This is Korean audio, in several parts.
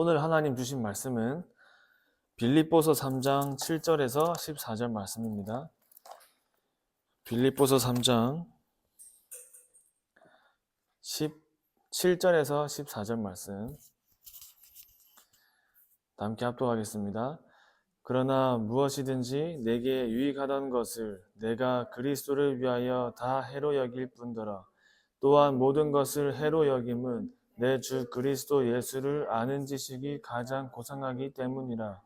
오늘 하나님 주신 말씀은 빌립보서 3장 7절에서 14절 말씀입니다. 빌립보서 3장 17절에서 14절 말씀 함께 합독하겠습니다. 그러나 무엇이든지 내게 유익하던 것을 내가 그리스도를 위하여 다 해로 여길 뿐더러 또한 모든 것을 해로 여김은 내 주 그리스도 예수를 아는 지식이 가장 고상하기 때문이라.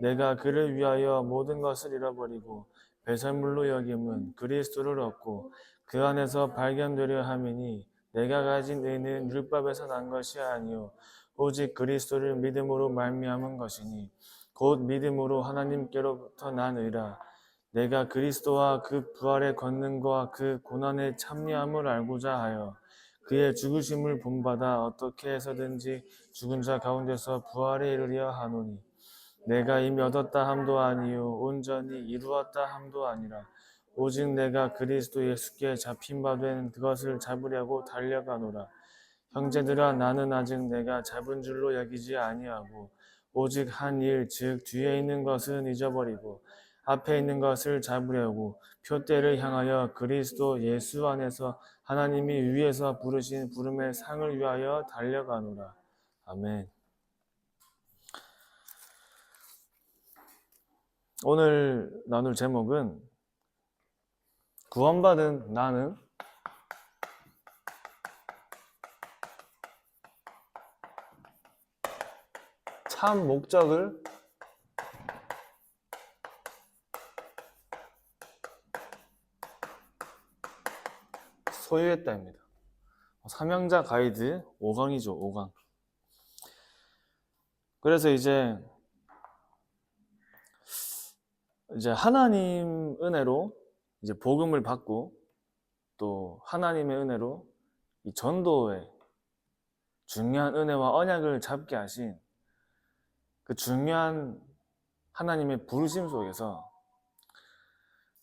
내가 그를 위하여 모든 것을 잃어버리고 배설물로 여김은 그리스도를 얻고 그 안에서 발견되려 함이니 내가 가진 의는 율법에서 난 것이 아니요 오직 그리스도를 믿음으로 말미암은 것이니 곧 믿음으로 하나님께로부터 난 의라. 내가 그리스도와 그 부활의 권능과 그 고난의 참여함을 알고자 하여 그의 죽으심을 본받아 어떻게 해서든지 죽은 자 가운데서 부활에 이르려 하노니 내가 이미 얻었다 함도 아니요 온전히 이루었다 함도 아니라 오직 내가 그리스도 예수께 잡힌 바 된 그것을 잡으려고 달려가노라. 형제들아, 나는 아직 내가 잡은 줄로 여기지 아니하고 오직 한 일, 즉 뒤에 있는 것은 잊어버리고 앞에 있는 것을 잡으려고 표대를 향하여 그리스도 예수 안에서 하나님이 위에서 부르신 부름의 상을 위하여 달려가노라. 아멘. 오늘 나눌 제목은 구원받은 나는 참 목적을 소유했다입니다. 사명자 가이드 5강이죠. 5강. 그래서 이제 하나님 은혜로 이제 복음을 받고 또 하나님의 은혜로 이 전도의 중요한 은혜와 언약을 잡게 하신 그 중요한 하나님의 부르심 속에서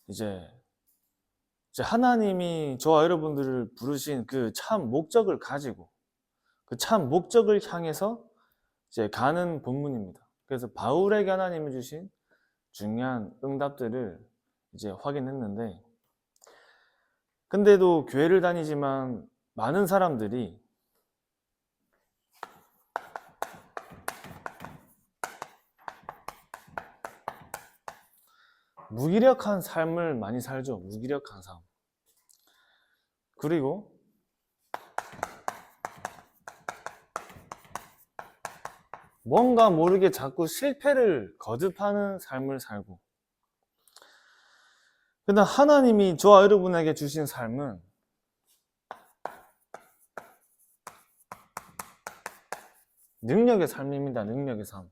이제 하나님이 저와 여러분들을 부르신 그 참 목적을 가지고 그 참 목적을 향해서 이제 가는 본문입니다. 그래서 바울에게 하나님이 주신 중요한 응답들을 이제 확인했는데, 근데도 교회를 다니지만 많은 사람들이 무기력한 삶을 많이 살죠. 무기력한 삶. 그리고 뭔가 모르게 자꾸 실패를 거듭하는 삶을 살고, 근데 하나님이 저와 여러분에게 주신 삶은 능력의 삶입니다. 능력의 삶.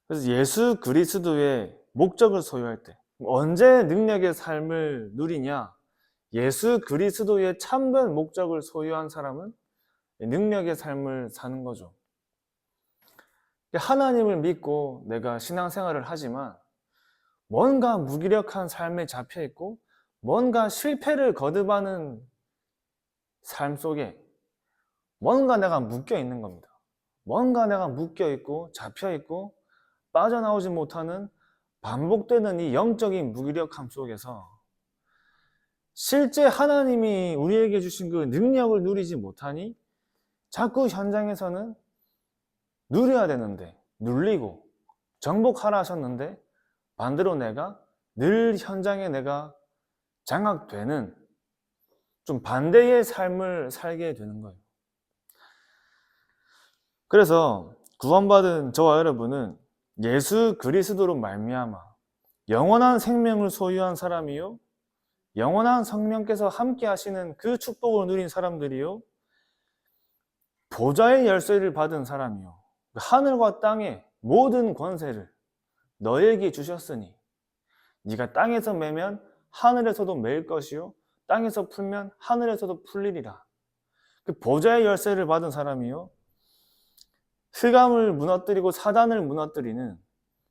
그래서 예수 그리스도의 목적을 소유할 때 언제 능력의 삶을 누리냐? 예수 그리스도의 참된 목적을 소유한 사람은 능력의 삶을 사는 거죠. 하나님을 믿고 내가 신앙생활을 하지만 뭔가 무기력한 삶에 잡혀있고 뭔가 실패를 거듭하는 삶 속에 뭔가 내가 묶여있는 겁니다. 뭔가 내가 묶여있고 잡혀있고 빠져나오지 못하는 반복되는 이 영적인 무기력함 속에서 실제 하나님이 우리에게 주신 그 능력을 누리지 못하니 자꾸 현장에서는 누려야 되는데 눌리고 정복하라 하셨는데 반대로 내가 늘 현장에 내가 장악되는 좀 반대의 삶을 살게 되는 거예요. 그래서 구원받은 저와 여러분은 예수 그리스도로 말미암아 영원한 생명을 소유한 사람이요 영원한 성령께서 함께 하시는 그 축복을 누린 사람들이요 보좌의 열쇠를 받은 사람이요 하늘과 땅의 모든 권세를 너에게 주셨으니 네가 땅에서 매면 하늘에서도 매일 것이요 땅에서 풀면 하늘에서도 풀리리라. 그 보좌의 열쇠를 받은 사람이요 흑암을 무너뜨리고 사단을 무너뜨리는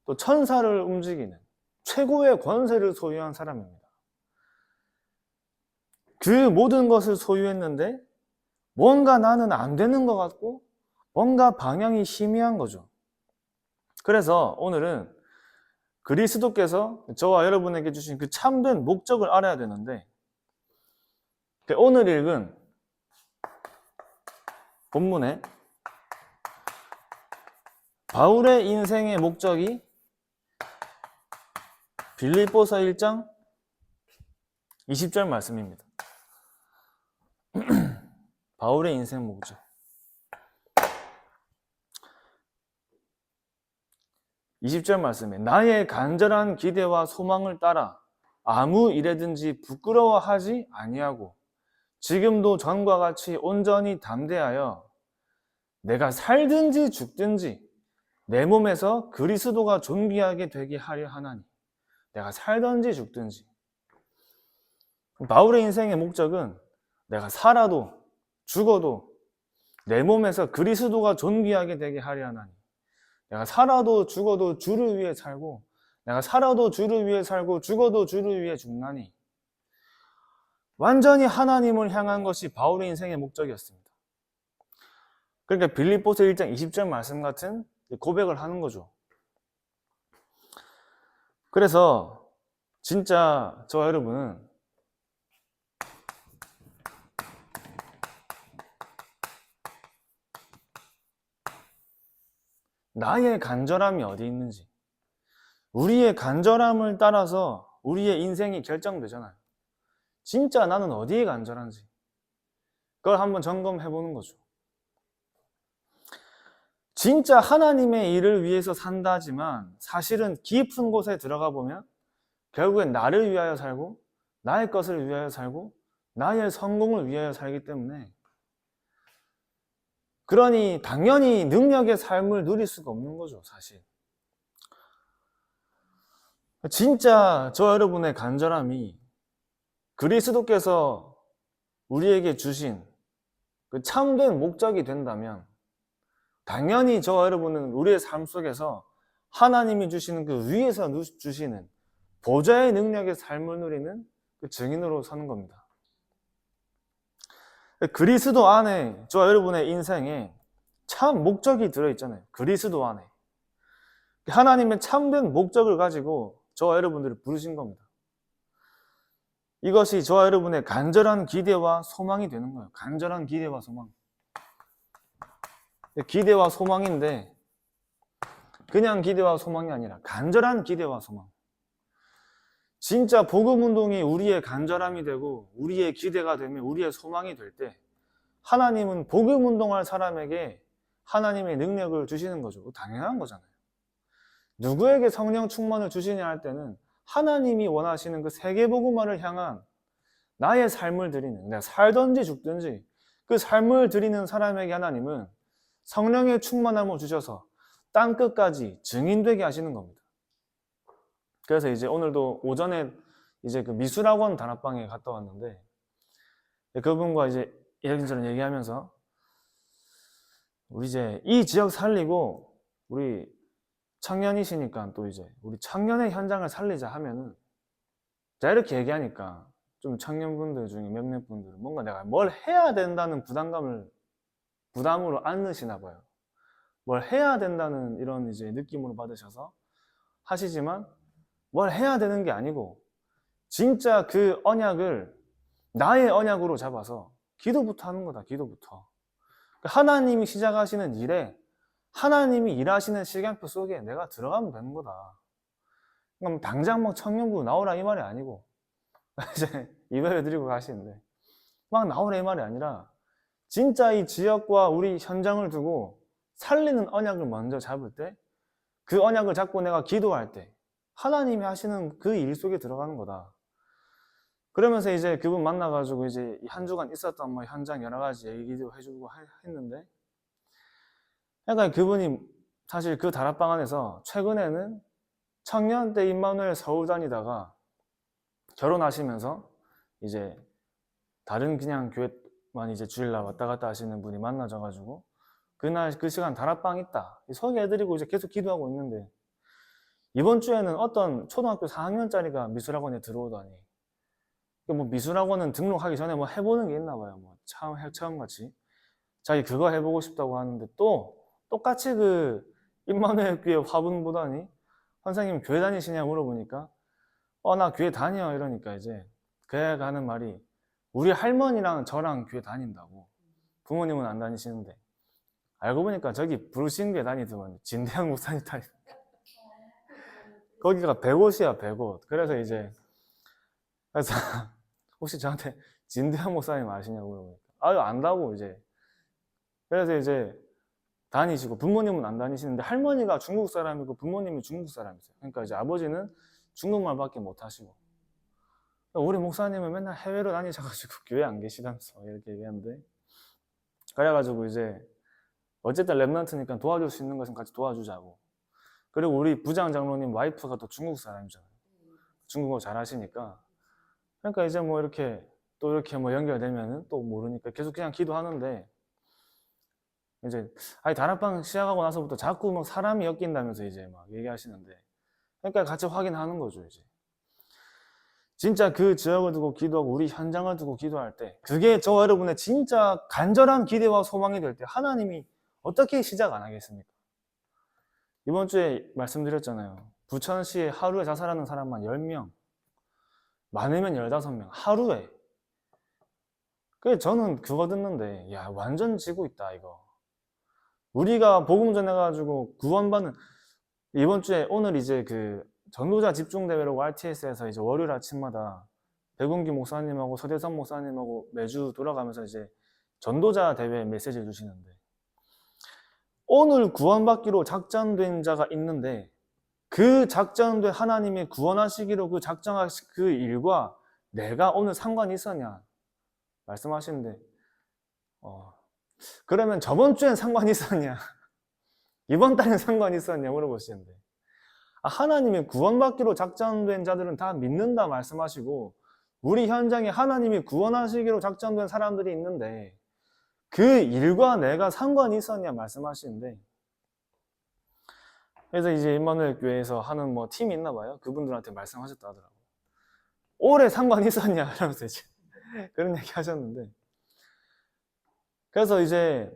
또 천사를 움직이는 최고의 권세를 소유한 사람입니다. 그 모든 것을 소유했는데 뭔가 나는 안 되는 것 같고 뭔가 방향이 희미한 거죠. 그래서 오늘은 그리스도께서 저와 여러분에게 주신 그 참된 목적을 알아야 되는데, 오늘 읽은 본문에 바울의 인생의 목적이 빌립보서 1장 20절 말씀입니다. 바울의 인생 목적. 20절 말씀에 나의 간절한 기대와 소망을 따라 아무 일에든지 부끄러워하지 아니하고 지금도 전과 같이 온전히 담대하여 내가 살든지 죽든지 내 몸에서 그리스도가 존귀하게 되게 하려 하나니. 내가 살든지 죽든지. 바울의 인생의 목적은 내가 살아도 죽어도 내 몸에서 그리스도가 존귀하게 되게 하려 하나니. 내가 살아도 죽어도 주를 위해 살고 내가 살아도 주를 위해 살고 죽어도 주를 위해 죽나니. 완전히 하나님을 향한 것이 바울의 인생의 목적이었습니다. 그러니까 빌립보서 1장 20절 말씀 같은 고백을 하는 거죠. 그래서 진짜 저와 여러분은 나의 간절함이 어디 있는지, 우리의 간절함을 따라서 우리의 인생이 결정되잖아요. 진짜 나는 어디에 간절한지 그걸 한번 점검해 보는 거죠. 진짜 하나님의 일을 위해서 산다지만 사실은 깊은 곳에 들어가 보면 결국엔 나를 위하여 살고 나의 것을 위하여 살고 나의 성공을 위하여 살기 때문에, 그러니 당연히 능력의 삶을 누릴 수가 없는 거죠, 사실. 진짜 저 여러분의 간절함이 그리스도께서 우리에게 주신 그 참된 목적이 된다면 당연히 저와 여러분은 우리의 삶 속에서 하나님이 주시는 그 위에서 주시는 보좌의 능력의 삶을 누리는 그 증인으로 사는 겁니다. 그리스도 안에 저와 여러분의 인생에 참 목적이 들어있잖아요. 그리스도 안에 하나님의 참된 목적을 가지고 저와 여러분들을 부르신 겁니다. 이것이 저와 여러분의 간절한 기대와 소망이 되는 거예요. 간절한 기대와 소망. 기대와 소망인데 그냥 기대와 소망이 아니라 간절한 기대와 소망. 진짜 복음운동이 우리의 간절함이 되고 우리의 기대가 되면 우리의 소망이 될 때 하나님은 복음운동할 사람에게 하나님의 능력을 주시는 거죠. 당연한 거잖아요. 누구에게 성령 충만을 주시냐 할 때는 하나님이 원하시는 그 세계복음화를 향한 나의 삶을 드리는, 내가 살든지 죽든지 그 삶을 드리는 사람에게 하나님은 성령의 충만함을 주셔서 땅끝까지 증인되게 하시는 겁니다. 그래서 이제 오늘도 오전에 이제 그 미술학원 다락방에 갔다 왔는데 그분과 이제 이런저런 얘기하면서 우리 이제 이 지역 살리고 우리 청년이시니까 또 이제 우리 청년의 현장을 살리자 하면은 제가 이렇게 얘기하니까 좀 청년분들 중에 몇몇 분들은 뭔가 내가 뭘 해야 된다는 부담으로 안 넣으시나 봐요. 뭘 해야 된다는 이런 이제 느낌으로 받으셔서 하시지만 뭘 해야 되는 게 아니고 진짜 그 언약을 나의 언약으로 잡아서 기도부터 하는 거다. 기도부터. 하나님이 시작하시는 일에 하나님이 일하시는 시간표 속에 내가 들어가면 되는 거다. 그럼 당장 막 청년부 나오라 이 말이 아니고 이제 예배 드리고 가시는데 막 나오라 이 말이 아니라 진짜 이 지역과 우리 현장을 두고 살리는 언약을 먼저 잡을 때 그 언약을 잡고 내가 기도할 때 하나님이 하시는 그 일 속에 들어가는 거다. 그러면서 이제 그분 만나가지고 이제 한 주간 있었던 뭐 현장 여러 가지 얘기도 해주고 했는데, 약간 그분이 사실 그 다락방 안에서 최근에는 청년 때 임마누엘 서울 다니다가 결혼하시면서 이제 다른 그냥 교회만 이제 주일날 왔다 갔다 하시는 분이 만나져가지고 그날 그 시간 다락방 있다 소개해드리고 이제 계속 기도하고 있는데, 이번 주에는 어떤 초등학교 4학년짜리가 미술학원에 들어오더니 뭐 미술학원은 등록하기 전에 뭐 해보는 게 있나 봐요. 뭐 처음 같이 자기 그거 해보고 싶다고 하는데 또 똑같이 그 임마누엘 교회 화분 보더니 선생님 교회 다니시냐 물어보니까 나 교회 다녀 이러니까 이제 그 애가 하는 말이 우리 할머니랑 저랑 교회 다닌다고. 부모님은 안 다니시는데. 알고 보니까 저기 부르신 교회 다니더만 진대영 목사님 다니. 거기가 100옷이야 100옷. 그래서 혹시 저한테 진대영 목사님 아시냐고 물어보니까 아유 안다고 이제. 그래서 이제 다니시고 부모님은 안 다니시는데 할머니가 중국 사람이고 부모님이 중국 사람이세요. 그러니까 이제 아버지는 중국말밖에 못 하시고 우리 목사님은 맨날 해외로 다니셔가지고 교회 안 계시다면서 이렇게 얘기하는데 그래가지고 이제 어쨌든 랩런트니까 도와줄 수 있는 것은 같이 도와주자고. 그리고 우리 부장 장로님 와이프가 또 중국 사람이잖아요. 중국어 잘 하시니까 그러니까 이제 뭐 이렇게 또 이렇게 뭐 연결되면은 또 모르니까 계속 그냥 기도하는데 이제 다락방 시작하고 나서부터 자꾸 막 사람이 엮인다면서 이제 막 얘기하시는데 그러니까 같이 확인하는 거죠. 이제 진짜 그 지역을 두고 기도하고 우리 현장을 두고 기도할 때 그게 저 여러분의 진짜 간절한 기대와 소망이 될 때 하나님이 어떻게 시작 안 하겠습니까? 이번 주에 말씀드렸잖아요. 부천시에 하루에 자살하는 사람만 10명, 많으면 15명 하루에. 그래서 저는 그거 듣는데 야 완전 지고 있다 이거. 우리가 복음 전해가지고 구원받는 이번 주에 오늘 이제 그 전도자 집중대회라고 RTS에서 이제 월요일 아침마다 백운기 목사님하고 서대선 목사님하고 매주 돌아가면서 이제 전도자 대회 메시지를 주시는데 오늘 구원받기로 작정된 자가 있는데 그 작정된 하나님이 구원하시기로 그 작정하신 그 일과 내가 오늘 상관이 있었냐 말씀하시는데 그러면 저번 주엔 상관이 있었냐 이번 달엔 상관이 있었냐 물어보시는데 하나님이 구원받기로 작정된 자들은 다 믿는다 말씀하시고 우리 현장에 하나님이 구원하시기로 작정된 사람들이 있는데 그 일과 내가 상관이 있었냐 말씀하시는데 그래서 이제 임마누엘 교회에서 하는 뭐 팀이 있나 봐요. 그분들한테 말씀하셨다 하더라고요. 올해 상관이 있었냐 이러면서 이제 그런 얘기 하셨는데 그래서 이제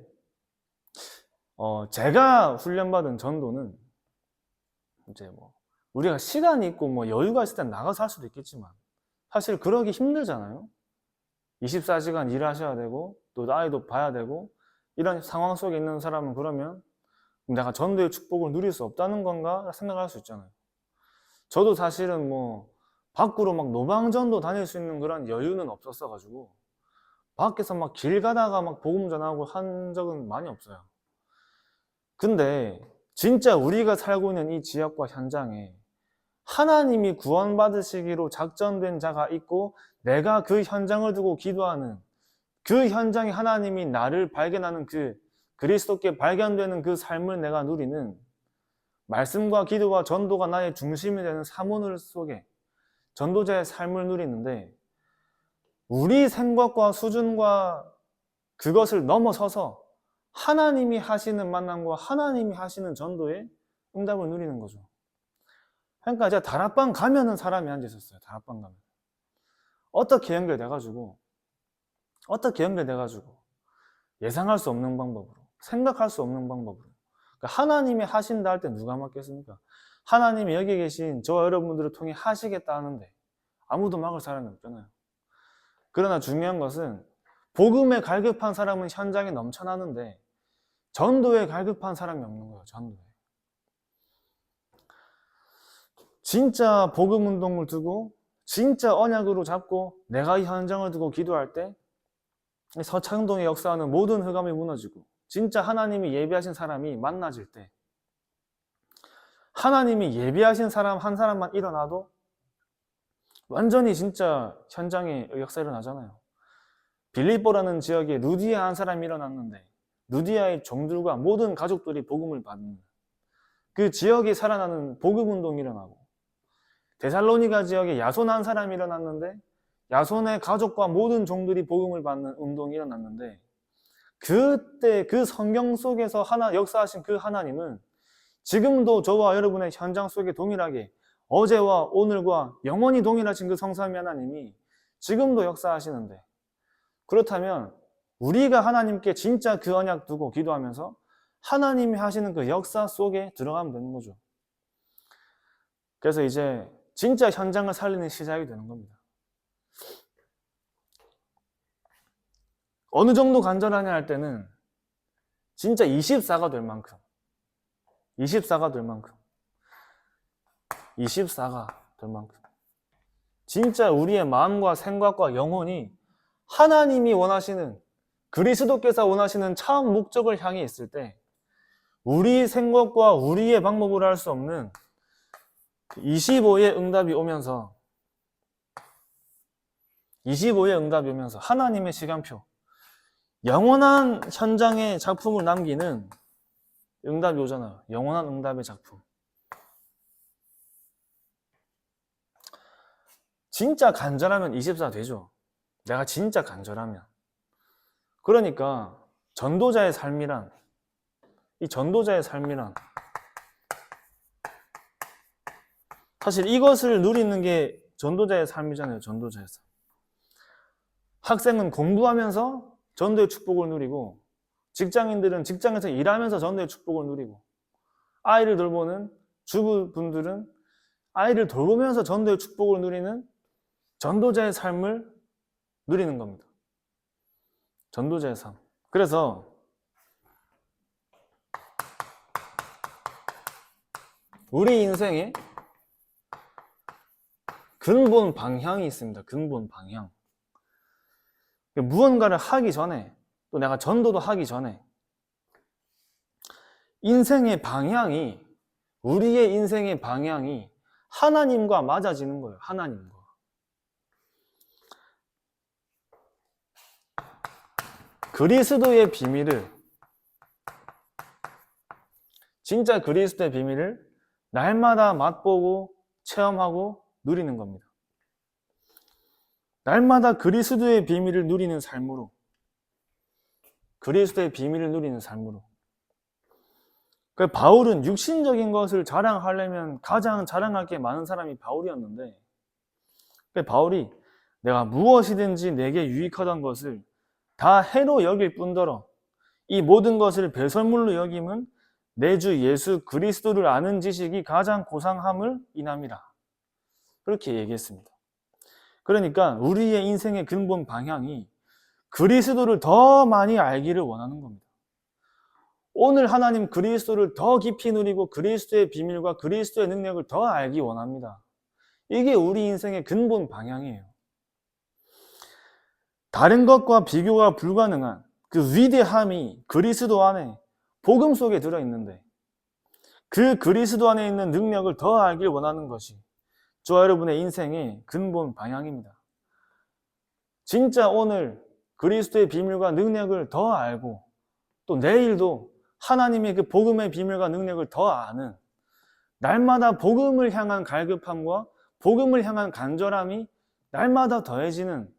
제가 훈련받은 전도는 이제 뭐 우리가 시간이 있고 뭐 여유가 있을 땐 나가서 할 수도 있겠지만 사실 그러기 힘들잖아요. 24시간 일하셔야 되고 또 아이도 봐야 되고 이런 상황 속에 있는 사람은 그러면 내가 전도의 축복을 누릴 수 없다는 건가 생각할 수 있잖아요. 저도 사실은 뭐 밖으로 막 노방전도 다닐 수 있는 그런 여유는 없었어가지고 밖에서 막 길 가다가 막 복음 전하고 한 적은 많이 없어요. 근데 진짜 우리가 살고 있는 이 지역과 현장에 하나님이 구원받으시기로 작정된 자가 있고 내가 그 현장을 두고 기도하는 그 현장에 하나님이 나를 발견하는 그 그리스도께 발견되는 그 삶을 내가 누리는 말씀과 기도와 전도가 나의 중심이 되는 사모늘 속에 전도자의 삶을 누리는데 우리 생각과 수준과 그것을 넘어서서 하나님이 하시는 만남과 하나님이 하시는 전도에 응답을 누리는 거죠. 그러니까 제가 다락방 가면은 사람이 앉아 있었어요. 다락방 가면. 어떻게 연결돼가지고 예상할 수 없는 방법으로 생각할 수 없는 방법으로 그러니까 하나님이 하신다 할 때 누가 막겠습니까? 하나님이 여기 계신 저 여러분들을 통해 하시겠다 하는데 아무도 막을 사람이 없잖아요. 그러나 중요한 것은 복음에 갈급한 사람은 현장에 넘쳐나는데 전도에 갈급한 사람이 없는 거예요. 전도에. 진짜 복음 운동을 두고 진짜 언약으로 잡고 내가 이 현장을 두고 기도할 때 서창동의 역사하는 모든 흑암이 무너지고 진짜 하나님이 예비하신 사람이 만나질 때 하나님이 예비하신 사람 한 사람만 일어나도 완전히 진짜 현장에 역사 일어나잖아요. 빌립보라는 지역에 루디아 한 사람이 일어났는데 루디아의 종들과 모든 가족들이 복음을 받는 그 지역이 살아나는 복음 운동이 일어나고 데살로니가 지역에 야손 한 사람이 일어났는데 야손의 가족과 모든 종들이 복음을 받는 운동이 일어났는데 그때 그 성경 속에서 역사하신 그 하나님은 지금도 저와 여러분의 현장 속에 동일하게 어제와 오늘과 영원히 동일하신 그 성삼위 하나님이 지금도 역사하시는데, 그렇다면 우리가 하나님께 진짜 그 언약 두고 기도하면서 하나님이 하시는 그 역사 속에 들어가면 되는 거죠. 그래서 이제 진짜 현장을 살리는 시작이 되는 겁니다. 어느 정도 간절하냐 할 때는 진짜 24가 될 만큼, 24가 될 만큼, 24가 될 만큼, 진짜 우리의 마음과 생각과 영혼이 하나님이 원하시는, 그리스도께서 원하시는 참 목적을 향해 있을 때 우리 생각과 우리의 방법으로 할 수 없는 25의 응답이 오면서, 25의 응답이 오면서 하나님의 시간표, 영원한 현장의 작품을 남기는 응답이 오잖아요. 영원한 응답의 작품. 진짜 간절하면 24 되죠. 내가 진짜 간절하면. 그러니까 전도자의 삶이란, 이 전도자의 삶이란 사실 이것을 누리는 게 전도자의 삶이잖아요. 전도자의 삶. 학생은 공부하면서 전도의 축복을 누리고, 직장인들은 직장에서 일하면서 전도의 축복을 누리고, 아이를 돌보는 주부분들은 아이를 돌보면서 전도의 축복을 누리는 전도자의 삶을 누리는 겁니다. 전도자의 삶. 그래서 우리 인생에 근본 방향이 있습니다. 근본 방향. 무언가를 하기 전에, 또 내가 전도도 하기 전에 인생의 방향이, 우리의 인생의 방향이 하나님과 맞아지는 거예요. 하나님과. 그리스도의 비밀을, 진짜 그리스도의 비밀을 날마다 맛보고 체험하고 누리는 겁니다. 날마다 그리스도의 비밀을 누리는 삶으로, 그리스도의 비밀을 누리는 삶으로. 바울은 육신적인 것을 자랑하려면 가장 자랑할 게 많은 사람이 바울이었는데, 바울이 내가 무엇이든지 내게 유익하던 것을 다 해로 여길 뿐더러 이 모든 것을 배설물로 여김은 내 주 예수 그리스도를 아는 지식이 가장 고상함을 인함이라. 그렇게 얘기했습니다. 그러니까 우리의 인생의 근본 방향이 그리스도를 더 많이 알기를 원하는 겁니다. 오늘 하나님 그리스도를 더 깊이 누리고 그리스도의 비밀과 그리스도의 능력을 더 알기 원합니다. 이게 우리 인생의 근본 방향이에요. 다른 것과 비교가 불가능한 그 위대함이 그리스도 안에, 복음 속에 들어있는데, 그 그리스도 안에 있는 능력을 더 알길 원하는 것이 저와 여러분의 인생의 근본 방향입니다. 진짜 오늘 그리스도의 비밀과 능력을 더 알고, 또 내일도 하나님의 그 복음의 비밀과 능력을 더 아는, 날마다 복음을 향한 갈급함과 복음을 향한 간절함이 날마다 더해지는,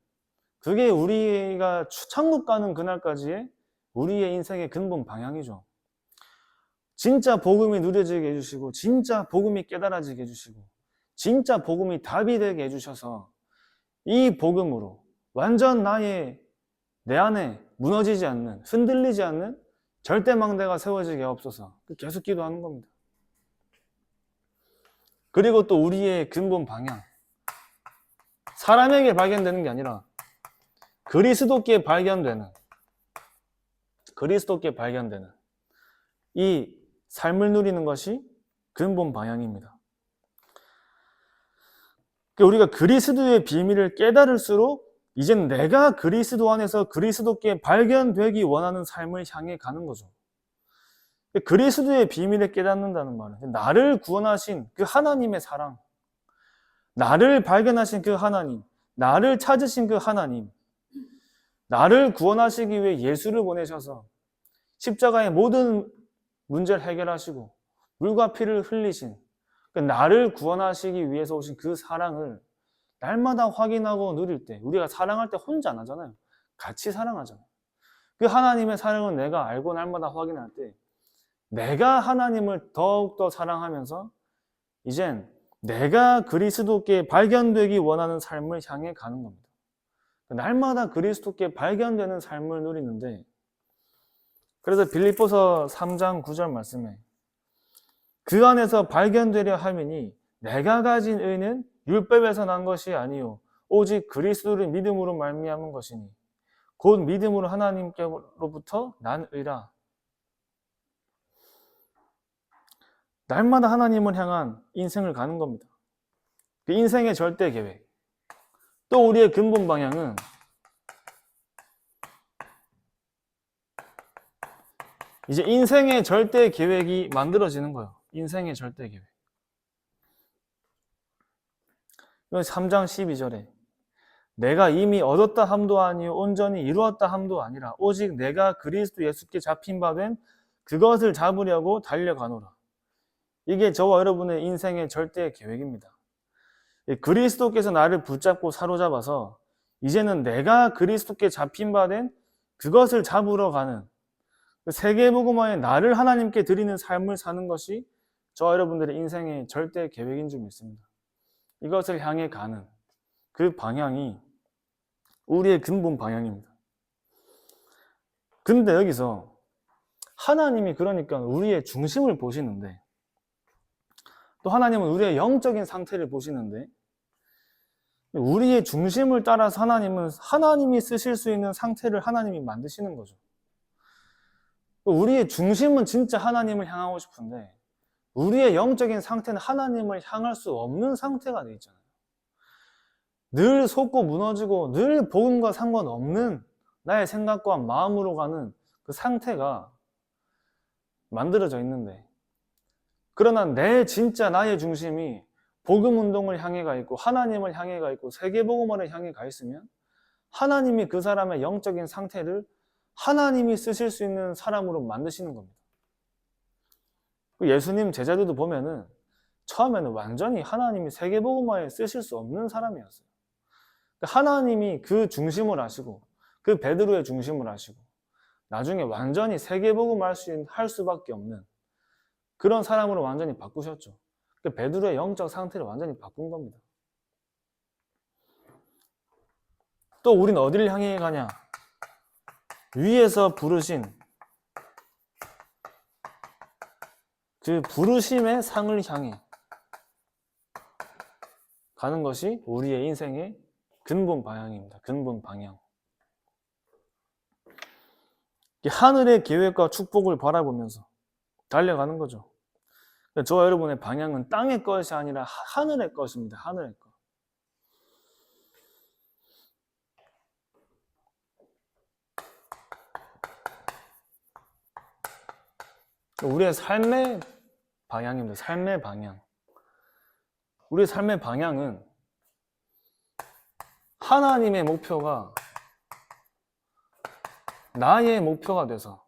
그게 우리가 천국 가는 그날까지의 우리의 인생의 근본 방향이죠. 진짜 복음이 누려지게 해주시고, 진짜 복음이 깨달아지게 해주시고, 진짜 복음이 답이 되게 해주셔서 이 복음으로 완전 내 안에 무너지지 않는, 흔들리지 않는 절대망대가 세워지게 하옵소서. 계속 기도하는 겁니다. 그리고 또 우리의 근본 방향, 사람에게 발견되는 게 아니라 그리스도께 발견되는 이 삶을 누리는 것이 근본 방향입니다. 우리가 그리스도의 비밀을 깨달을수록 이젠 내가 그리스도 안에서 그리스도께 발견되기 원하는 삶을 향해 가는 거죠. 그리스도의 비밀을 깨닫는다는 말은 나를 구원하신 그 하나님의 사랑, 나를 발견하신 그 하나님, 나를 찾으신 그 하나님, 나를 구원하시기 위해 예수를 보내셔서 십자가의 모든 문제를 해결하시고 물과 피를 흘리신, 나를 구원하시기 위해서 오신 그 사랑을 날마다 확인하고 누릴 때, 우리가 사랑할 때 혼자 안 하잖아요. 같이 사랑하잖아요. 그 하나님의 사랑을 내가 알고 날마다 확인할 때 내가 하나님을 더욱더 사랑하면서 이젠 내가 그리스도께 발견되기 원하는 삶을 향해 가는 겁니다. 날마다 그리스도께 발견되는 삶을 누리는데, 그래서 빌립보서 3장 9절 말씀에 그 안에서 발견되려 함이니 내가 가진 의는 율법에서 난 것이 아니요 오직 그리스도를 믿음으로 말미암은 것이니 곧 믿음으로 하나님께로부터 난 의라. 날마다 하나님을 향한 인생을 가는 겁니다. 그 인생의 절대 계획. 또 우리의 근본 방향은 이제 인생의 절대 계획이 만들어지는 거예요. 인생의 절대 계획. 3장 12절에 내가 이미 얻었다 함도 아니요 온전히 이루었다 함도 아니라 오직 내가 그리스도 예수께 잡힌 바 된 그것을 잡으려고 달려가노라. 이게 저와 여러분의 인생의 절대 계획입니다. 그리스도께서 나를 붙잡고 사로잡아서 이제는 내가 그리스도께 잡힌 바 된 그것을 잡으러 가는 세계복음화의 나를 하나님께 드리는 삶을 사는 것이 저와 여러분들의 인생의 절대 계획인 줄 믿습니다. 이것을 향해 가는 그 방향이 우리의 근본 방향입니다. 근데 여기서 하나님이 그러니까 우리의 중심을 보시는데, 또 하나님은 우리의 영적인 상태를 보시는데, 우리의 중심을 따라서 하나님은 하나님이 쓰실 수 있는 상태를 하나님이 만드시는 거죠. 우리의 중심은 진짜 하나님을 향하고 싶은데 우리의 영적인 상태는 하나님을 향할 수 없는 상태가 돼 있잖아요. 늘 속고 무너지고 늘 복음과 상관없는 나의 생각과 마음으로 가는 그 상태가 만들어져 있는데, 그러나 내 진짜 나의 중심이 복음 운동을 향해 가 있고 하나님을 향해 가 있고 세계복음화를 향해 가 있으면 하나님이 그 사람의 영적인 상태를 하나님이 쓰실 수 있는 사람으로 만드시는 겁니다. 예수님 제자들도 보면은 처음에는 완전히 하나님이 세계복음화에 쓰실 수 없는 사람이었어요. 하나님이 그 중심을 하시고 그 베드로의 중심을 하시고 나중에 완전히 세계복음화 할 수밖에 없는 그런 사람으로 완전히 바꾸셨죠. 베드로의 영적 상태를 완전히 바꾼 겁니다. 또 우리는 어디를 향해 가냐? 위에서 부르신 그 부르심의 상을 향해 가는 것이 우리의 인생의 근본 방향입니다. 근본 방향. 하늘의 계획과 축복을 바라보면서 달려가는 거죠. 저와 여러분의 방향은 땅의 것이 아니라 하늘의 것입니다. 하늘의 것. 우리의 삶의 방향입니다. 삶의 방향. 우리의 삶의 방향은 하나님의 목표가 나의 목표가 돼서,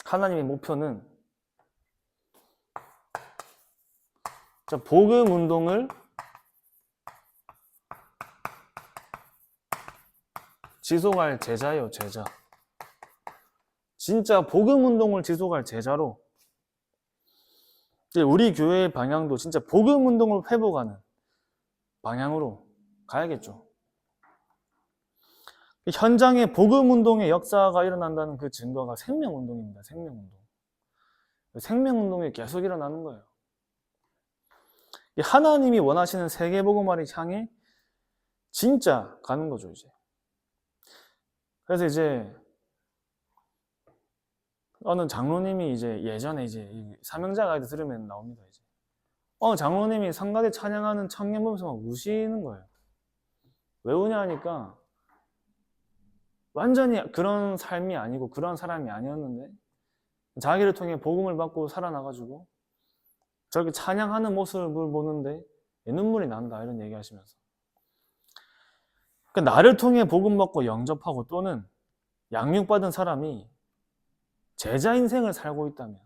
하나님의 목표는 복음 운동을 지속할 제자예요, 제자. 진짜 복음 운동을 지속할 제자로 우리 교회의 방향도 진짜 복음 운동을 회복하는 방향으로 가야겠죠. 현장에 복음 운동의 역사가 일어난다는 그 증거가 생명 운동입니다. 생명 운동. 생명 운동이 계속 일어나는 거예요. 하나님이 원하시는 세계 복음화를 향해 진짜 가는 거죠, 이제. 그래서 이제 어느 장로님이 이제 예전에 이제 사명자 가이드 들으면 나옵니다. 이제 장로님이 성가대 찬양하는 청년 보면서 막 우시는 거예요. 왜 우냐 하니까 완전히 그런 삶이 아니고 그런 사람이 아니었는데 자기를 통해 복음을 받고 살아나가지고 저렇게 찬양하는 모습을 보는데 눈물이 난다, 이런 얘기 하시면서. 그러니까 나를 통해 복음 받고 영접하고 또는 양육받은 사람이 제자 인생을 살고 있다면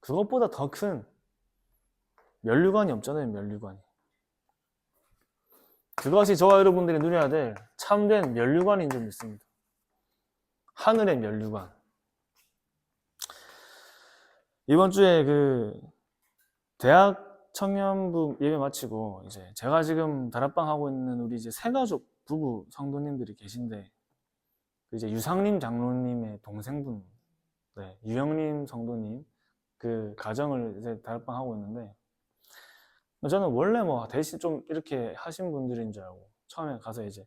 그것보다 더 큰 면류관이 없잖아요, 면류관이. 그것이 저와 여러분들이 누려야 될 참된 면류관인 줄 믿습니다. 하늘의 면류관. 이번 주에 그 대학 청년부 예배 마치고 이제 제가 지금 다락방 하고 있는 우리 이제 새가족 부부 성도님들이 계신데 이제 유상림 장로님의 동생분, 네, 유영림 성도님 그 가정을 이제 다락방 하고 있는데 저는 원래 뭐 대신 좀 이렇게 하신 분들인 줄 알고 처음에 가서 이제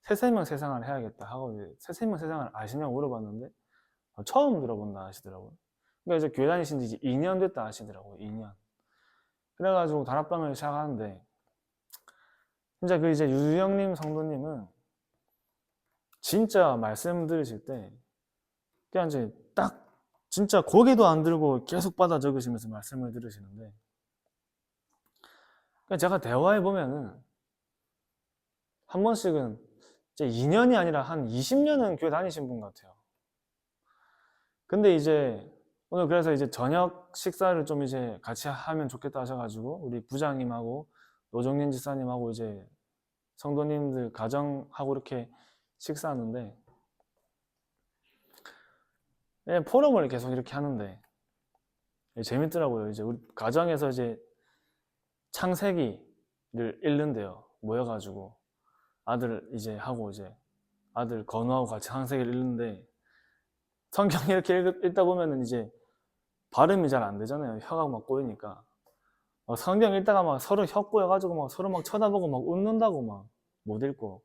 새생명 세상을 해야겠다 하고 새생명 세상을 아시냐고 물어봤는데 처음 들어본다 하시더라고요. 그러니까 이제 교회 다니신 지 이제 2년 됐다 하시더라고요. 2년. 그래가지고 다락방을 시작하는데 진짜 그 이제 유영림 성도님은 진짜 말씀 들으실 때 그냥 이제 딱 진짜 고개도 안 들고 계속 받아 적으시면서 말씀을 들으시는데 제가 대화해 보면은 한 번씩은 이제 2년이 아니라 한 20년은 교회 다니신 분 같아요. 근데 이제 오늘 그래서 이제 저녁 식사를 좀 이제 같이 하면 좋겠다 하셔가지고 우리 부장님하고 노정민 지사님하고 이제 성도님들 가정하고 이렇게 식사하는데 포럼을 계속 이렇게 하는데 재밌더라고요. 이제 우리 가정에서 이제 창세기를 읽는데요. 모여가지고 아들 이제 하고 이제 아들 건우하고 같이 창세기를 읽는데 성경 이렇게 읽다 보면은 이제 발음이 잘 안 되잖아요. 혀가 막 꼬이니까 성경 읽다가 막 서로 혀 꼬여가지고 막 서로 막 쳐다보고 막 웃는다고 막 못 읽고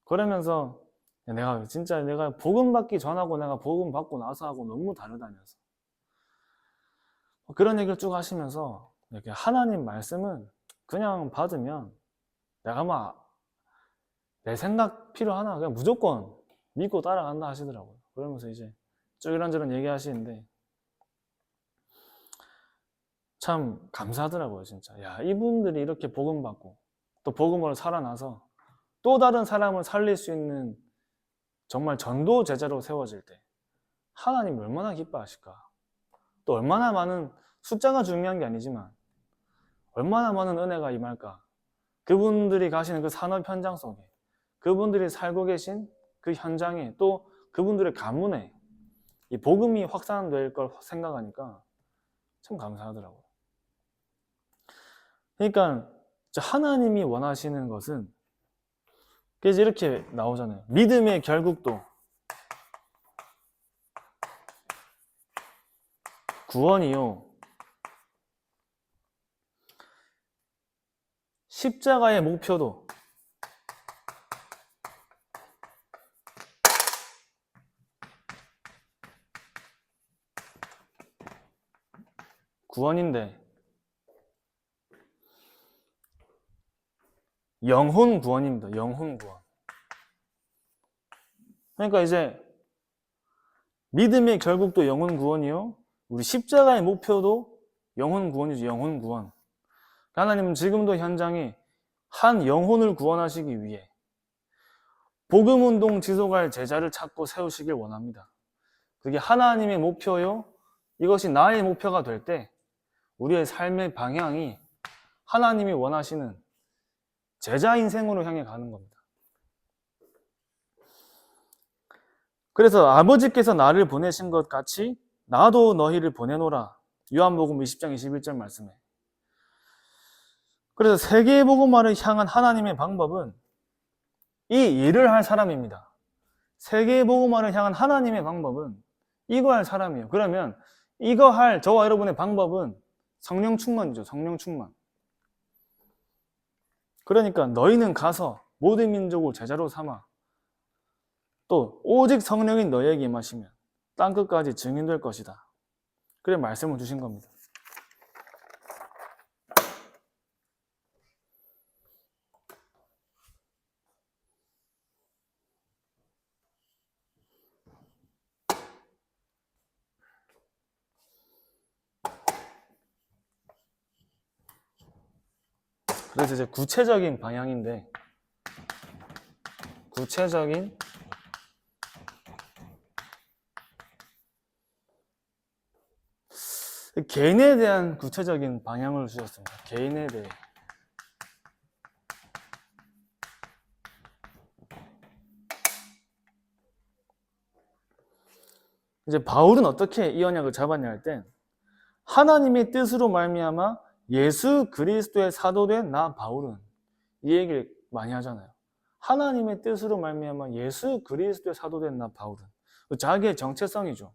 그러면서 내가 진짜 내가 복음 받기 전하고 내가 복음 받고 나서 하고 너무 다르다면서 그런 얘기를 쭉 하시면서 이렇게 하나님 말씀은 그냥 받으면 내가 막 내 생각 필요하나 그냥 무조건 믿고 따라간다 하시더라고요. 그러면서 이제 쭉 이런저런 얘기하시는데 참 감사하더라고요. 진짜 야 이분들이 이렇게 복음 받고 또 복음으로 살아나서 또 다른 사람을 살릴 수 있는 정말 전도 제자로 세워질 때 하나님이 얼마나 기뻐하실까. 또 얼마나 많은 숫자가 중요한 게 아니지만 얼마나 많은 은혜가 임할까. 그분들이 가시는 그 산업 현장 속에 그분들이 살고 계신 그 현장에 또 그분들의 가문에 이 복음이 확산될 걸 생각하니까 참 감사하더라고요. 그러니까 하나님이 원하시는 것은 그래서 이렇게 나오잖아요. 믿음의 결국도 구원이요 십자가의 목표도 구원인데 영혼 구원입니다. 영혼 구원. 그러니까 이제 믿음의 결국도 영혼 구원이요 우리 십자가의 목표도 영혼 구원이죠. 영혼 구원. 하나님은 지금도 현장에 한 영혼을 구원하시기 위해 복음운동 지속할 제자를 찾고 세우시길 원합니다. 그게 하나님의 목표요. 이것이 나의 목표가 될 때 우리의 삶의 방향이 하나님이 원하시는 제자 인생으로 향해 가는 겁니다. 그래서 아버지께서 나를 보내신 것 같이 나도 너희를 보내노라. 요한복음 20장 21절 말씀에. 그래서 세계의 복음화를 향한 하나님의 방법은 이 일을 할 사람입니다. 세계의 복음화를 향한 하나님의 방법은 이거 할 사람이에요. 그러면 이거 할 저와 여러분의 방법은 성령 충만이죠. 성령 충만. 그러니까 너희는 가서 모든 민족을 제자로 삼아 또 오직 성령인 너희에게 임하시면 땅끝까지 증인될 것이다. 그래 말씀을 주신 겁니다. 그래서 이제 구체적인 방향인데 구체적인 개인에 대한 구체적인 방향을 주셨습니다. 개인에 대해. 이제 바울은 어떻게 이 언약을 잡았냐 할 때 하나님의 뜻으로 말미암아 예수 그리스도의 사도된 나 바울은 이 얘기를 많이 하잖아요. 하나님의 뜻으로 말미암아 예수 그리스도의 사도된 나 바울은 자기의 정체성이죠.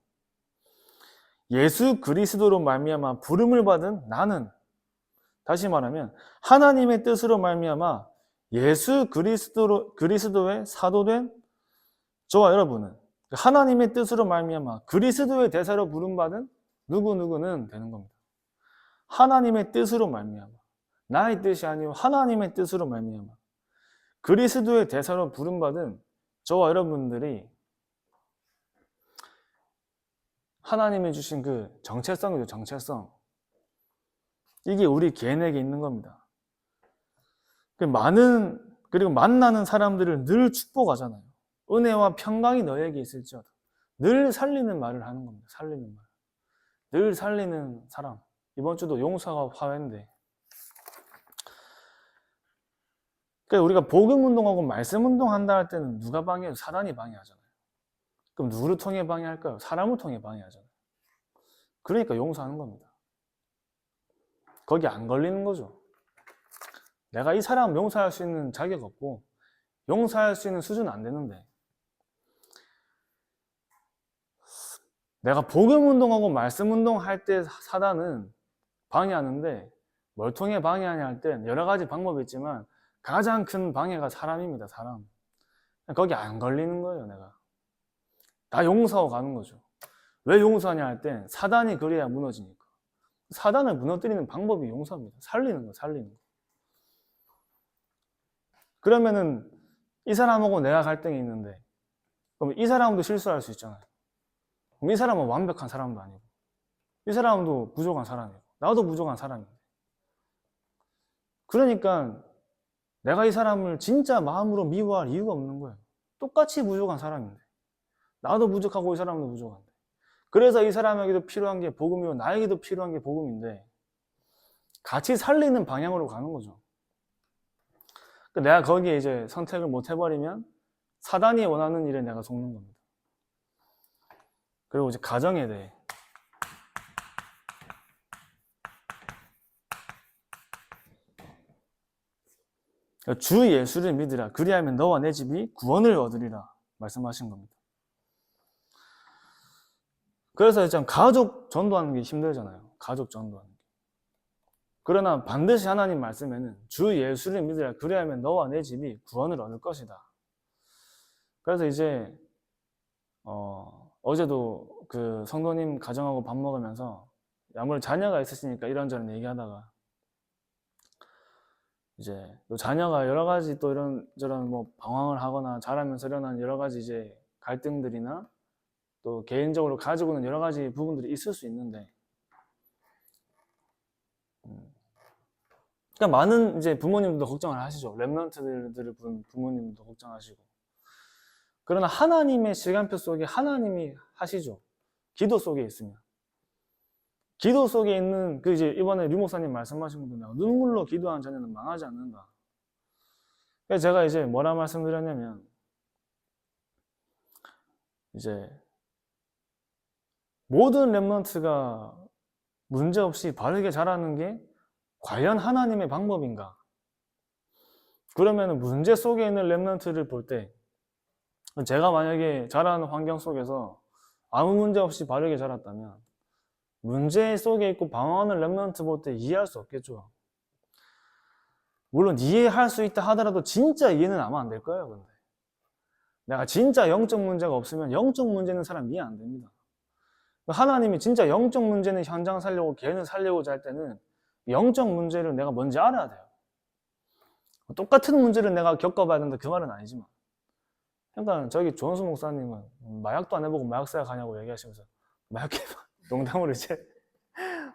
예수 그리스도로 말미암아 부름을 받은 나는, 다시 말하면 하나님의 뜻으로 말미암아 예수 그리스도의 사도된 저와 여러분은 하나님의 뜻으로 말미암아 그리스도의 대사로 부름받은 누구누구는 되는 겁니다. 하나님의 뜻으로 말미암아, 나의 뜻이 아니고 하나님의 뜻으로 말미암아 그리스도의 대사로 부름받은 저와 여러분들이 하나님이 주신 그 정체성이죠. 정체성. 이게 우리 개인에게 있는 겁니다. 그리고 만나는 사람들을 늘 축복하잖아요. 은혜와 평강이 너에게 있을지어다. 늘 살리는 말을 하는 겁니다. 살리는 말. 늘 살리는 사람. 이번 주도 용서가 화해인데. 그러니까 우리가 복음 운동하고 말씀 운동한다 할 때는 누가 방해해요? 사단이 방해하잖아요. 그럼 누구를 통해 방해할까요? 사람을 통해 방해하잖아요. 그러니까 용서하는 겁니다. 거기 안 걸리는 거죠. 내가 이 사람 용서할 수 있는 자격 없고 용서할 수 있는 수준은 안 되는데 내가 복음 운동하고 말씀 운동할 때 사단은 방해하는데 뭘 통해 방해하냐 할 때 여러 가지 방법이 있지만 가장 큰 방해가 사람입니다. 사람. 거기 안 걸리는 거예요. 내가 다 용서하고 가는 거죠. 왜 용서하냐 할 때 사단이 그래야 무너지니까. 사단을 무너뜨리는 방법이 용서입니다. 살리는 거, 살리는 거. 그러면은 이 사람하고 내가 갈등이 있는데 그럼 이 사람도 실수할 수 있잖아요. 그럼 이 사람은 완벽한 사람도 아니고 이 사람도 부족한 사람이고 나도 부족한 사람인데 그러니까 내가 이 사람을 진짜 마음으로 미워할 이유가 없는 거예요. 똑같이 부족한 사람인데 나도 부족하고 이 사람도 부족한데 그래서 이 사람에게도 필요한 게 복음이고 나에게도 필요한 게 복음인데 같이 살리는 방향으로 가는 거죠. 내가 거기에 이제 선택을 못 해버리면 사단이 원하는 일에 내가 속는 겁니다. 그리고 이제 가정에 대해 주 예수를 믿으라 그리하면 너와 내 집이 구원을 얻으리라 말씀하신 겁니다. 그래서 참 가족 전도하는 게 힘들잖아요. 가족 전도하는 게. 그러나 반드시 하나님 말씀에는 주 예수를 믿으라 그리하면 너와 내 집이 구원을 얻을 것이다. 그래서 이제 어제도 그 성도님 가정하고 밥 먹으면서 아무래도 자녀가 있으시니까 이런저런 얘기하다가 이제 또 자녀가 여러 가지 또 이런저런 뭐 방황을 하거나 자라면서 일어난 여러 가지 이제 갈등들이나 또 개인적으로 가지고는 여러 가지 부분들이 있을 수 있는데 그러니까 많은 이제 부모님들도 걱정을 하시죠. 랩런트들을 본 부모님도 걱정하시고 그러나 하나님의 시간표 속에 하나님이 하시죠. 기도 속에 있으면 기도 속에 있는 그 이제 이번에 류 목사님 말씀하신 것도 눈물로 기도하는 자녀는 망하지 않는다. 그래서 제가 이제 뭐라 말씀드렸냐면 이제 모든 랩런트가 문제없이 바르게 자라는 게 과연 하나님의 방법인가? 그러면 문제 속에 있는 랩런트를 볼 때 제가 만약에 자라는 환경 속에서 아무 문제 없이 바르게 자랐다면 문제 속에 있고 방황하는 랩런트 볼 때 이해할 수 없겠죠. 물론 이해할 수 있다 하더라도 진짜 이해는 아마 안 될 거예요. 근데 내가 진짜 영적 문제가 없으면 영적 문제는 사람 이해 안 됩니다. 하나님이 진짜 영적 문제는 현장 살려고 개인을 살려고자 할 때는 영적 문제를 내가 뭔지 알아야 돼요. 똑같은 문제를 내가 겪어봐야 된다 그 말은 아니지만 그러니까 저기 조원수 목사님은 마약도 안 해보고 마약사에 가냐고 얘기하시면서 마약해 농담으로 이제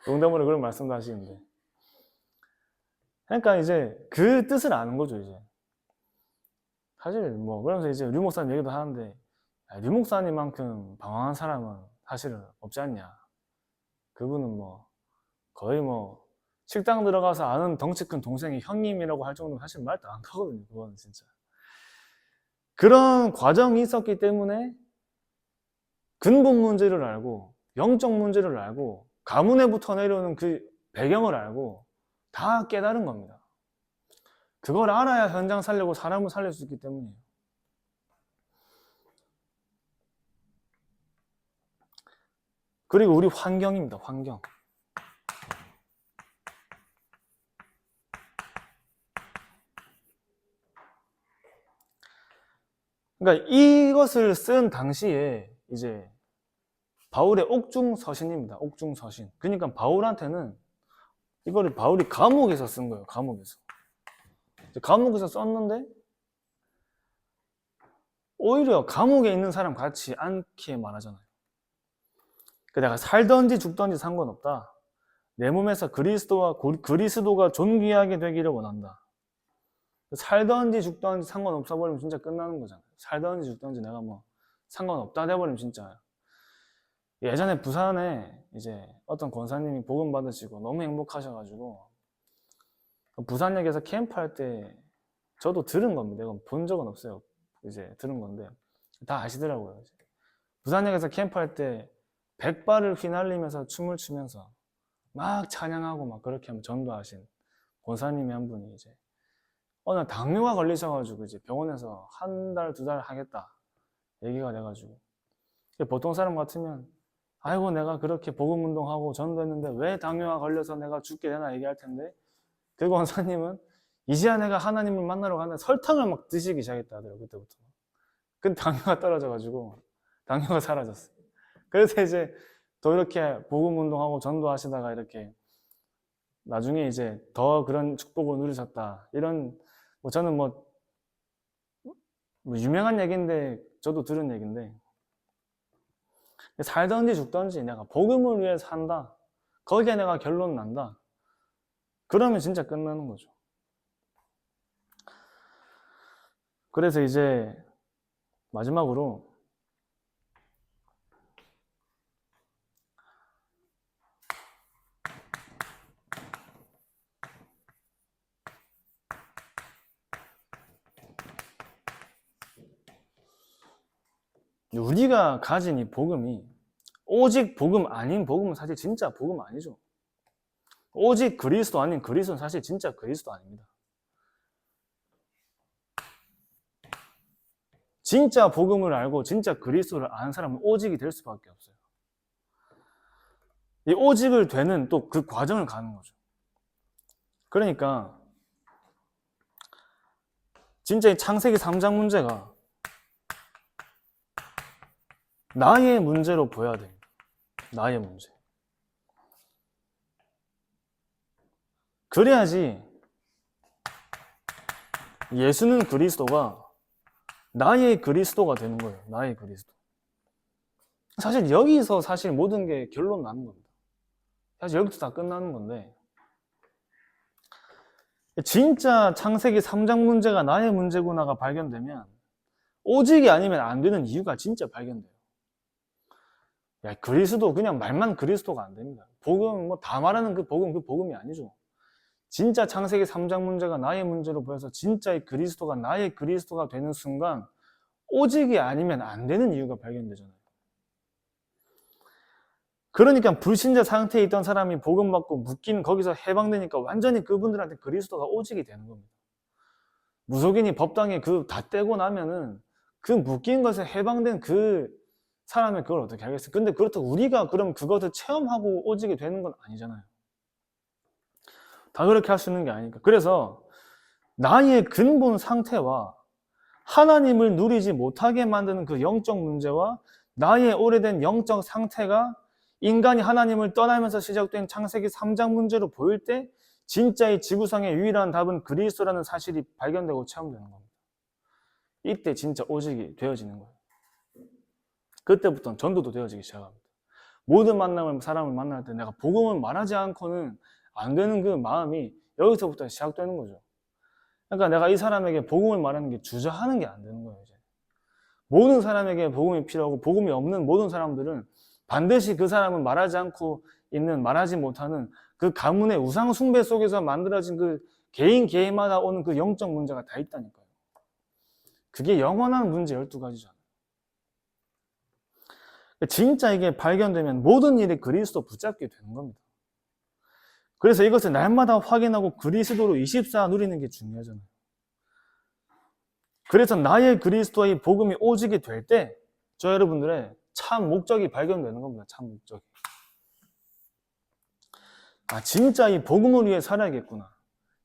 농담으로 그런 말씀도 하시는데 그러니까 이제 그 뜻을 아는 거죠. 이제 사실 뭐 그러면서 이제 류 목사님 얘기도 하는데 류 목사님만큼 방황한 사람은 사실은 없지 않냐. 그분은 뭐 거의 뭐 식당 들어가서 아는 덩치 큰 동생이 형님이라고 할 정도는 사실 말도 안 하거든요. 그거는 진짜 그런 과정이 있었기 때문에 근본 문제를 알고 영적 문제를 알고 가문에부터 내려오는 그 배경을 알고 다 깨달은 겁니다. 그걸 알아야 현장 살려고 사람을 살릴 수 있기 때문이에요. 그리고 우리 환경입니다. 환경. 그러니까 이것을 쓴 당시에 이제 바울의 옥중서신입니다. 옥중서신. 그러니까 바울한테는 이거를 바울이 감옥에서 쓴 거예요. 감옥에서. 감옥에서 썼는데 오히려 감옥에 있는 사람 같이 않게 말하잖아요. 내가 살던지 죽던지 상관없다. 내 몸에서 그리스도가 존귀하게 되기를 원한다. 살던지 죽던지 상관없어 버리면 진짜 끝나는 거잖아요. 살던지 죽던지 내가 뭐 상관없다 돼버리면 진짜. 예전에 부산에 이제 어떤 권사님이 복음 받으시고 너무 행복하셔가지고 부산역에서 캠프할 때 저도 들은 겁니다. 이건 본 적은 없어요. 이제 들은 건데 다 아시더라고요. 이제. 부산역에서 캠프할 때 백발을 휘날리면서 춤을 추면서 막 찬양하고 막 그렇게 하면 전도하신 권사님이 한 분이 이제 어느 날 당뇨가 걸리셔가지고 이제 병원에서 한 달, 두 달 하겠다 얘기가 돼가지고 보통 사람 같으면 아이고 내가 그렇게 복음 운동하고 전도했는데 왜 당뇨가 걸려서 내가 죽게 되나 얘기할 텐데 그 권사님은 이제야 내가 하나님을 만나러 가는데 설탕을 막 드시기 시작했다 하더라고요. 그때부터. 근데 당뇨가 떨어져가지고 당뇨가 사라졌어요. 그래서 이제 또 이렇게 복음 운동하고 전도하시다가 이렇게 나중에 이제 더 그런 축복을 누리셨다. 이런 뭐 저는 뭐 유명한 얘기인데 저도 들은 얘기인데 살던지 죽던지 내가 복음을 위해 산다. 거기에 내가 결론 난다. 그러면 진짜 끝나는 거죠. 그래서 이제 마지막으로 우리가 가진 이 복음이 오직 복음 아닌 복음은 사실 진짜 복음 아니죠. 오직 그리스도 아닌 그리스도는 사실 진짜 그리스도 아닙니다. 진짜 복음을 알고 진짜 그리스도를 아는 사람은 오직이 될 수밖에 없어요. 이 오직을 되는 또 그 과정을 가는 거죠. 그러니까 진짜 이 창세기 3장 문제가 나의 문제로 보여야 돼요. 나의 문제. 그래야지 예수는 그리스도가 나의 그리스도가 되는 거예요. 나의 그리스도. 사실 여기서 사실 모든 게 결론 나는 겁니다. 사실 여기서 다 끝나는 건데 진짜 창세기 3장 문제가 나의 문제구나가 발견되면 오직이 아니면 안 되는 이유가 진짜 발견돼요. 야, 그리스도 그냥 말만 그리스도가 안 됩니다. 복음 뭐 다 말하는 그 복음이 아니죠. 진짜 창세기 3장 문제가 나의 문제로 보여서 진짜 이 그리스도가 나의 그리스도가 되는 순간 오직이 아니면 안 되는 이유가 발견되잖아요. 그러니까 불신자 상태에 있던 사람이 복음 받고 묶인 거기서 해방되니까 완전히 그분들한테 그리스도가 오직이 되는 겁니다. 무속인이 법당에 그 다 떼고 나면은 그 묶인 것에 해방된 그 사람이 그걸 어떻게 하겠어요? 근데 그렇다고 우리가 그럼 그것을 체험하고 오직이 되는 건 아니잖아요. 다 그렇게 할 수 있는 게 아니니까. 그래서 나의 근본 상태와 하나님을 누리지 못하게 만드는 그 영적 문제와 나의 오래된 영적 상태가 인간이 하나님을 떠나면서 시작된 창세기 3장 문제로 보일 때 진짜 이 지구상의 유일한 답은 그리스도라는 사실이 발견되고 체험되는 겁니다. 이때 진짜 오직이 되어지는 거예요. 그때부터는 전도도 되어지기 시작합니다. 모든 사람을 만날 때 내가 복음을 말하지 않고는 안 되는 그 마음이 여기서부터 시작되는 거죠. 그러니까 내가 이 사람에게 복음을 말하는 게 주저하는 게 안 되는 거예요. 이제. 모든 사람에게 복음이 필요하고 복음이 없는 모든 사람들은 반드시 그 사람은 말하지 않고 있는, 말하지 못하는 그 가문의 우상 숭배 속에서 만들어진 그 개인마다 오는 그 영적 문제가 다 있다니까요. 그게 영원한 문제 12가지잖아요. 진짜 이게 발견되면 모든 일이 그리스도 붙잡게 되는 겁니다. 그래서 이것을 날마다 확인하고 그리스도로 24 누리는 게 중요하잖아요. 그래서 나의 그리스도의 복음이 오지게 될 때 저 여러분들의 참 목적이 발견되는 겁니다. 참 목적이. 아, 진짜 이 복음을 위해 살아야겠구나.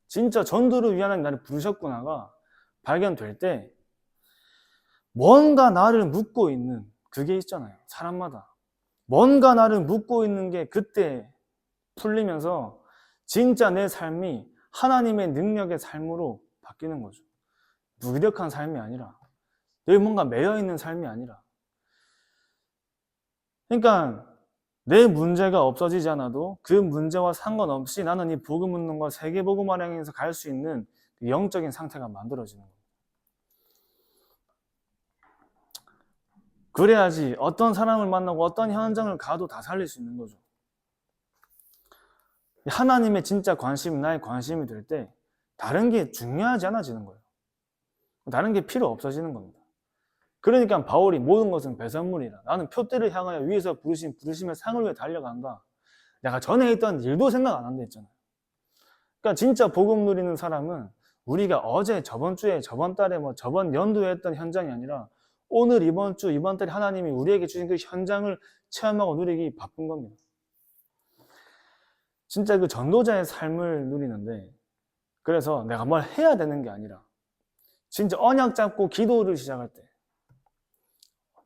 진짜 전도를 위한 나를 부르셨구나가 발견될 때 뭔가 나를 묻고 있는 그게 있잖아요. 사람마다. 뭔가 나를 묻고 있는 게 그때 풀리면서 진짜 내 삶이 하나님의 능력의 삶으로 바뀌는 거죠. 무기력한 삶이 아니라 늘 뭔가 매여있는 삶이 아니라 그러니까 내 문제가 없어지지 않아도 그 문제와 상관없이 나는 이 복음 운동과 세계복음화를 향해서 갈 수 있는 그 영적인 상태가 만들어지는 거예요. 그래야지 어떤 사람을 만나고 어떤 현장을 가도 다 살릴 수 있는 거죠. 하나님의 진짜 관심이 나의 관심이 될 때 다른 게 중요하지 않아지는 거예요. 다른 게 필요 없어지는 겁니다. 그러니까 바울이 모든 것은 배설물이라. 나는 표대를 향하여 위에서 부르심의 상을 위해 달려간다. 내가 전에 했던 일도 생각 안 한다 했잖아요. 그러니까 진짜 복음 누리는 사람은 우리가 어제, 저번 주에, 저번 달에, 저번 연도에 했던 현장이 아니라 오늘, 이번 주, 이번 달에 하나님이 우리에게 주신 그 현장을 체험하고 누리기 바쁜 겁니다. 진짜 그 전도자의 삶을 누리는데 그래서 내가 뭘 해야 되는 게 아니라 진짜 언약 잡고 기도를 시작할 때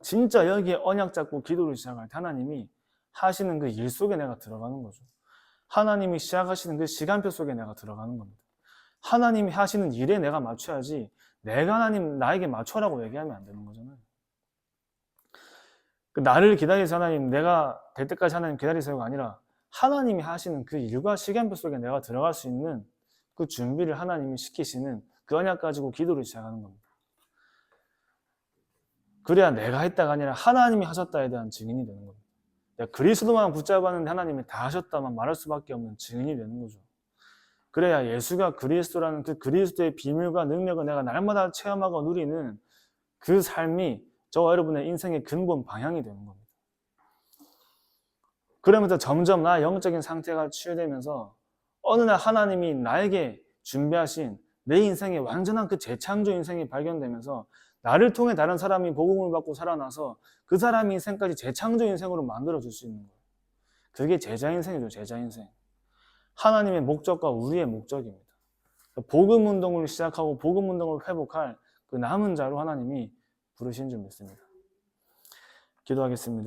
진짜 여기에 언약 잡고 기도를 시작할 때 하나님이 하시는 그 일 속에 내가 들어가는 거죠. 하나님이 시작하시는 그 시간표 속에 내가 들어가는 겁니다. 하나님이 하시는 일에 내가 맞춰야지 내가 하나님 나에게 맞춰라고 얘기하면 안 되는 거잖아요. 나를 기다리세요 하나님, 내가 될 때까지 하나님 기다리세요가 아니라 하나님이 하시는 그 일과 시간표 속에 내가 들어갈 수 있는 그 준비를 하나님이 시키시는 그 언약 가지고 기도를 시작하는 겁니다. 그래야 내가 했다가 아니라 하나님이 하셨다에 대한 증인이 되는 겁니다. 내가 그리스도만 붙잡았는데 하나님이 다 하셨다만 말할 수밖에 없는 증인이 되는 거죠. 그래야 예수가 그리스도라는 그 그리스도의 비밀과 능력을 내가 날마다 체험하고 누리는 그 삶이 저와 여러분의 인생의 근본 방향이 되는 겁니다. 그러면서 점점 나의 영적인 상태가 치유되면서 어느 날 하나님이 나에게 준비하신 내 인생의 완전한 그 재창조 인생이 발견되면서 나를 통해 다른 사람이 복음을 받고 살아나서 그 사람의 인생까지 재창조 인생으로 만들어줄 수 있는 거예요. 그게 제자 인생이죠. 제자 인생. 하나님의 목적과 우리의 목적입니다. 복음 운동을 시작하고 복음 운동을 회복할 그 남은 자로 하나님이 부르신 줄 믿습니다. 기도하겠습니다.